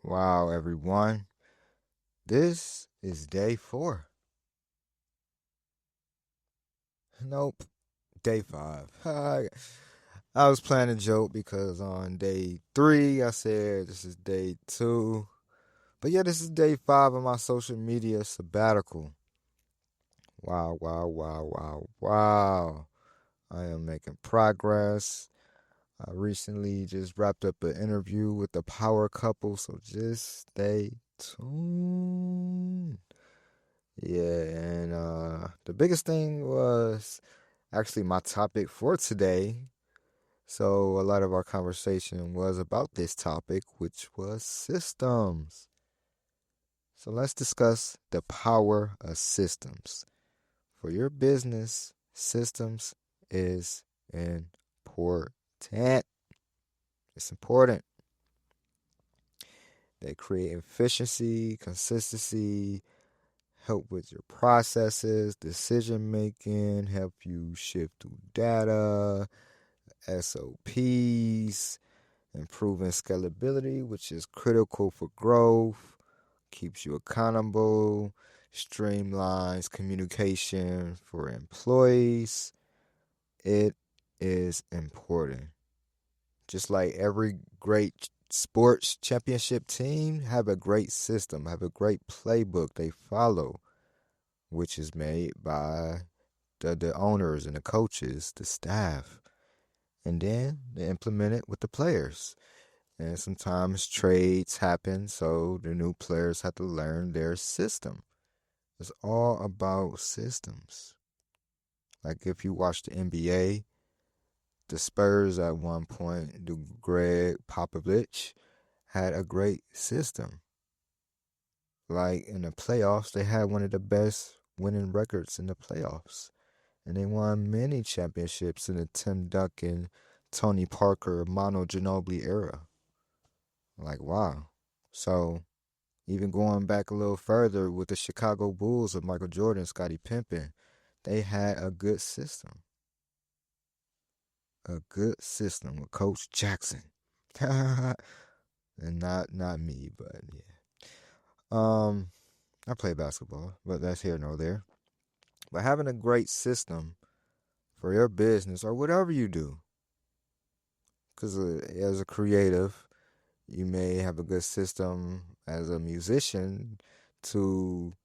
Wow, everyone. This is day 4. Nope, day 5. I was playing a joke because on day 3, I said this is day 2. But yeah, this is day 5 of my social media sabbatical. Wow, wow, wow, wow, wow. I am making progress. I recently just wrapped up an interview with the power couple, so just stay tuned. Yeah, and the biggest thing was actually my topic for today. So a lot of our conversation was about this topic, which was systems. So let's discuss the power of systems. For your business, systems is important. It's important. They create efficiency, consistency, help with your processes, decision making, help you shift through data, SOPs, improving scalability, which is critical for growth, keeps you accountable, streamlines communication for employees. It is important. Just like every great sports championship team have a great system, have a great playbook they follow, which is made by the owners and the coaches, the staff, and then they implement it with the players. And sometimes trades happen, so the new players have to learn their system. It's all about systems. Like if you watch the NBA, the Spurs at one point, the Greg Popovich had a great system. Like in the playoffs, they had one of the best winning records in the playoffs. And they won many championships in the Tim Duncan, Tony Parker, Manu Ginobili era. Like, wow. So, even going back a little further with the Chicago Bulls of Michael Jordan, Scottie Pippen, they had a good system. A good system with Coach Jackson. And not me, but yeah. I play basketball, but that's here nor there. But having a great system for your business or whatever you do, because as a creative, you may have a good system as a musician to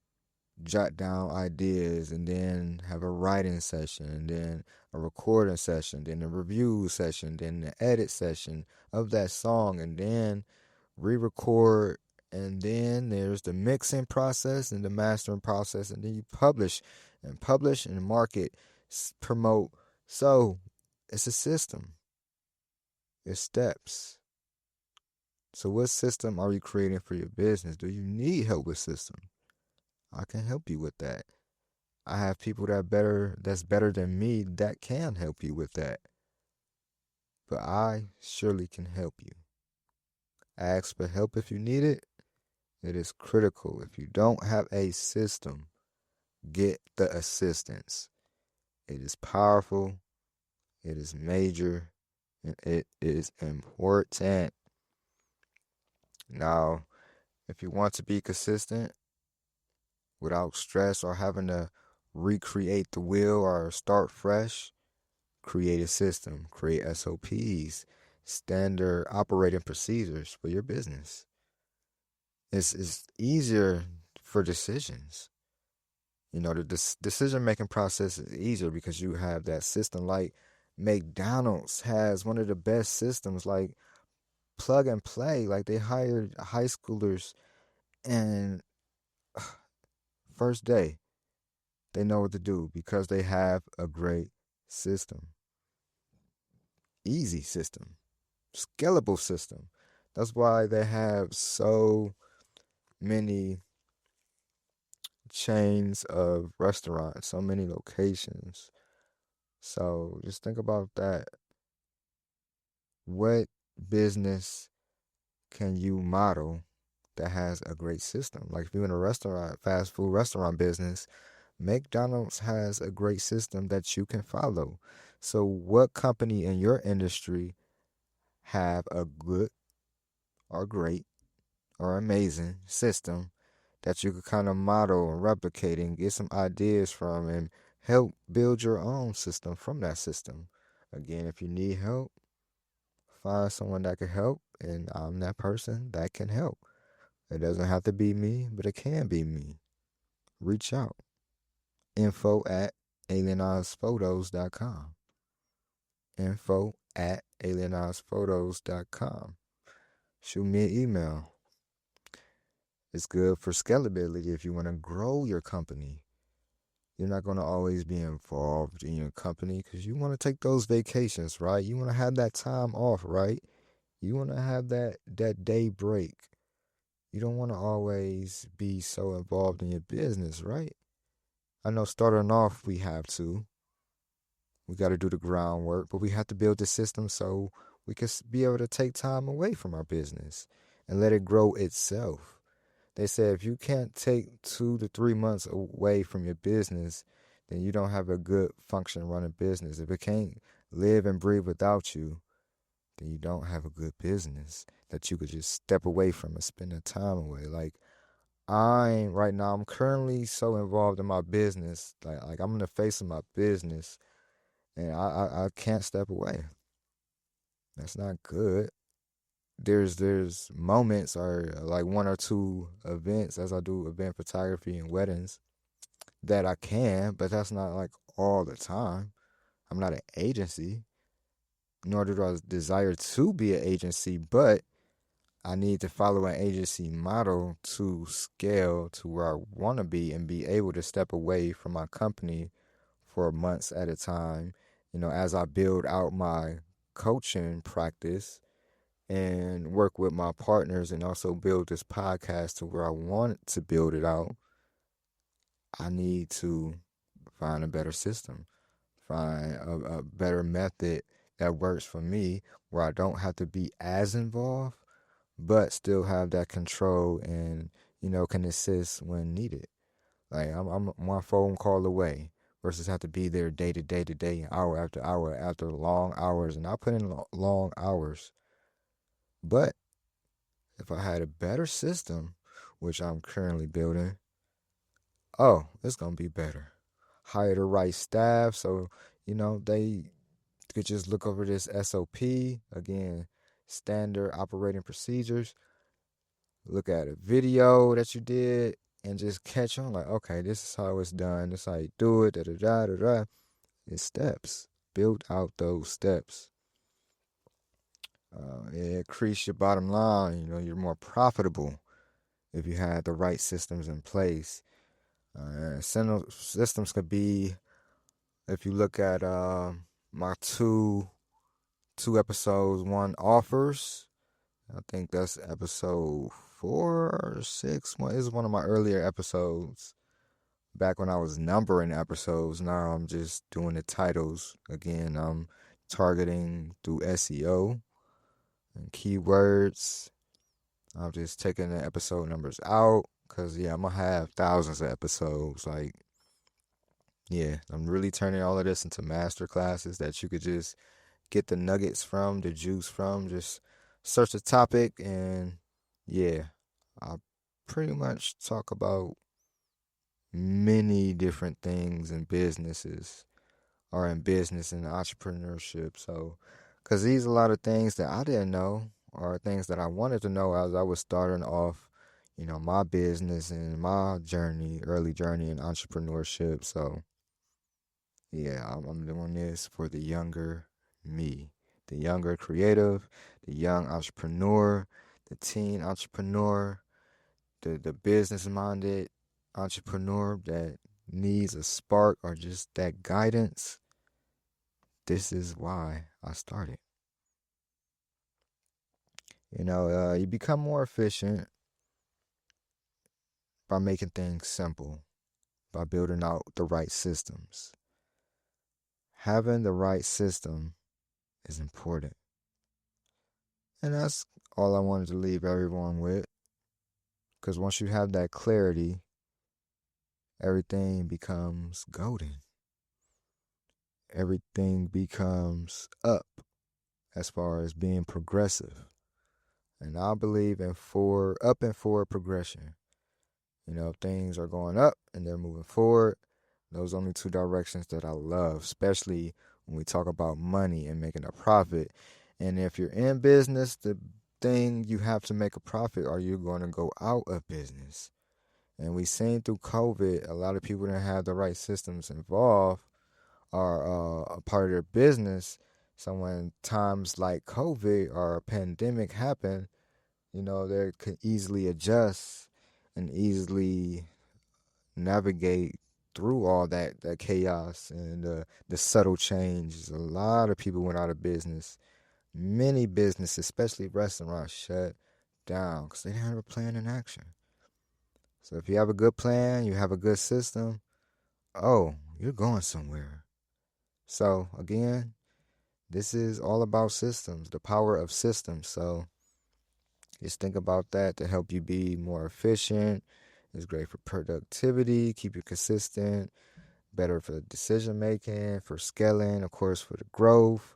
jot down ideas and then have a writing session and then a recording session, then a review session, then the edit session of that song, and then re-record, and then there's the mixing process and the mastering process, and then you publish and market, promote. So it's a system. It's steps. So what system are you creating for your business? Do you need help with system? I can help you with that. I have people that's better than me that can help you with that. But I surely can help you. Ask for help if you need it. It is critical. If you don't have a system, get the assistance. It is powerful, it is major, and it is important. Now, if you want to be consistent without stress or having to recreate the wheel or start fresh, create a system, create SOPs, standard operating procedures for your business. It's easier for decisions. You know, the decision making process is easier because you have that system. Like McDonald's has one of the best systems, like plug and play. Like they hired high schoolers, and first day they know what to do because they have a great system, easy system, scalable system. That's why they have so many chains of restaurants, so many locations. So just think about that. What business can you model that has a great system? Like if you're in a restaurant, fast food restaurant business, McDonald's has a great system that you can follow. So what company in your industry have a good or great or amazing system that you could kind of model and replicate and get some ideas from and help build your own system from that system. Again, if you need help, find someone that can help, and I'm that person that can help. It doesn't have to be me, but it can be me. Reach out. info@alienizedphotos.com. info@alienizedphotos.com. Shoot me an email. It's good for scalability if you want to grow your company. You're not going to always be involved in your company because you want to take those vacations, right? You want to have that time off, right? You want to have that day break. You don't want to always be so involved in your business, right? I know starting off we have to. We got to do the groundwork, but we have to build the system so we can be able to take time away from our business and let it grow itself. They said if you can't take 2 to 3 months away from your business, then you don't have a good function running business. If it can't live and breathe without you, then you don't have a good business that you could just step away from and spend the time away. Like right now, I'm currently so involved in my business. Like I'm in the face of my business and I can't step away. That's not good. There's moments or like 1 or 2 events as I do event photography and weddings that I can, but that's not like all the time. I'm not an agency, nor do I desire to be an agency, but I need to follow an agency model to scale to where I want to be and be able to step away from my company for months at a time, as I build out my coaching practice and work with my partners and also build this podcast to where I want to build it out. I need to find a better system, find a better method that works for me where I don't have to be as involved, but still have that control and, can assist when needed. Like I'm 1 phone call away versus have to be there day to day to day, hour after hour after long hours. And I put in long hours. But if I had a better system, which I'm currently building, it's going to be better. Hire the right staff so, they could just look over this SOP, again, standard operating procedures, look at a video that you did and just catch on like, okay, this is how it's done. This is how you do it, da-da-da-da-da. It's steps. Build out those steps. It increase your bottom line. You're more profitable if you had the right systems in place. Systems could be, if you look at my two episodes, one offers. I think that's episode 4 or 6. Is one of my earlier episodes. Back when I was numbering episodes, now I'm just doing the titles. Again, I'm targeting through SEO and keywords. I'm just taking the episode numbers out because, I'm going to have thousands of episodes. Like, I'm really turning all of this into master classes that you could just get the nuggets from, the juice from. Just search a topic and, I pretty much talk about many different things in businesses or in business and entrepreneurship. So, because these are a lot of things that I didn't know or things that I wanted to know as I was starting off, my business and my early journey in entrepreneurship. So, I'm doing this for the younger me, the younger creative, the young entrepreneur, the teen entrepreneur, the business minded entrepreneur that needs a spark or just that guidance. This is why I started. You become more efficient by making things simple, by building out the right systems. Having the right system is important. And that's all I wanted to leave everyone with. Because once you have that clarity, everything becomes golden. Everything becomes up as far as being progressive. And I believe in up and forward progression. Things are going up and they're moving forward. Those are only two directions that I love, especially when we talk about money and making a profit. And if you're in business, the thing you have to make a profit or you're going to go out of business. And we seen through COVID, a lot of people didn't have the right systems involved or a part of their business. So when times like COVID or a pandemic happen, they could easily adjust and easily navigate through all that chaos and the subtle changes. A lot of people went out of business. Many businesses, especially restaurants, shut down because they didn't have a plan in action. So if you have a good plan, you have a good system, oh, you're going somewhere. So again, this is all about systems, the power of systems. So just think about that to help you be more efficient. It's great for productivity, keep you consistent, better for decision making, for scaling, of course, for the growth,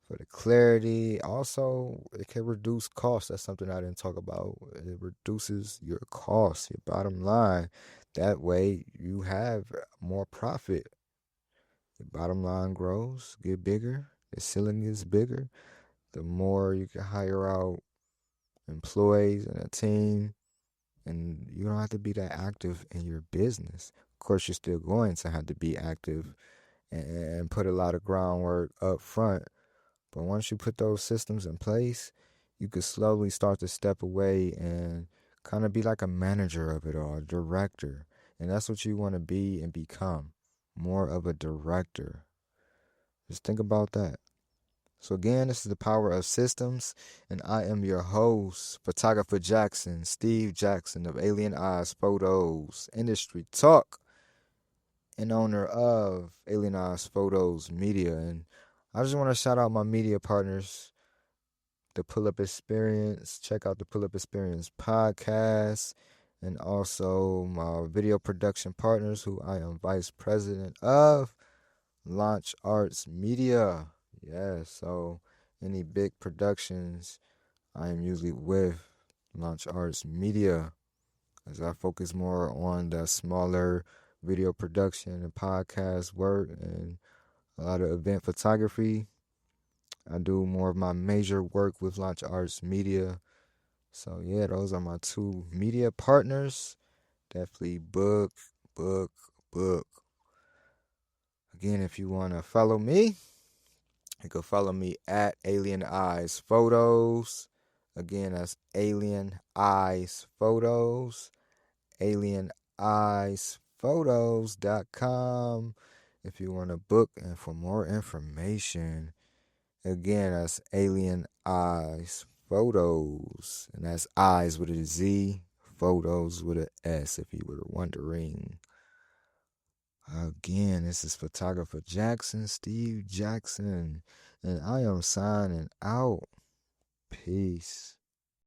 for the clarity. Also, it can reduce costs. That's something I didn't talk about. It reduces your costs, your bottom line. That way, you have more profit. Your bottom line grows, get bigger. The ceiling is bigger. The more you can hire out employees and a team, and you don't have to be that active in your business. Of course, you're still going to have to be active and put a lot of groundwork up front. But once you put those systems in place, you could slowly start to step away and kind of be like a manager of it all, a director. And that's what you want to be and become, more of a director. Just think about that. So again, this is the power of systems, and I am your host, photographer Jackson, Steve Jackson of Alien Eyes Photos, Industry Talk, and owner of Alien Eyes Photos Media. And I just want to shout out my media partners, the Pull Up Experience. Check out the Pull Up Experience podcast, and also my video production partners, who I am vice president of, Launch Arts Media. Yeah, so any big productions, I am usually with Launch Arts Media, as I focus more on the smaller video production and podcast work and a lot of event photography. I do more of my major work with Launch Arts Media. So yeah, those are my two media partners. Definitely book, book, book. Again, if you want to follow me, you can follow me at Alien Eyes Photos. Again, that's Alien Eyes Photos. AlienEyesPhotos.com. If you want to book and for more information, again, that's Alien Eyes Photos. And that's eyes with a Z, photos with a S, if you were wondering. Again, this is photographer Jackson, Steve Jackson, and I am signing out. Peace.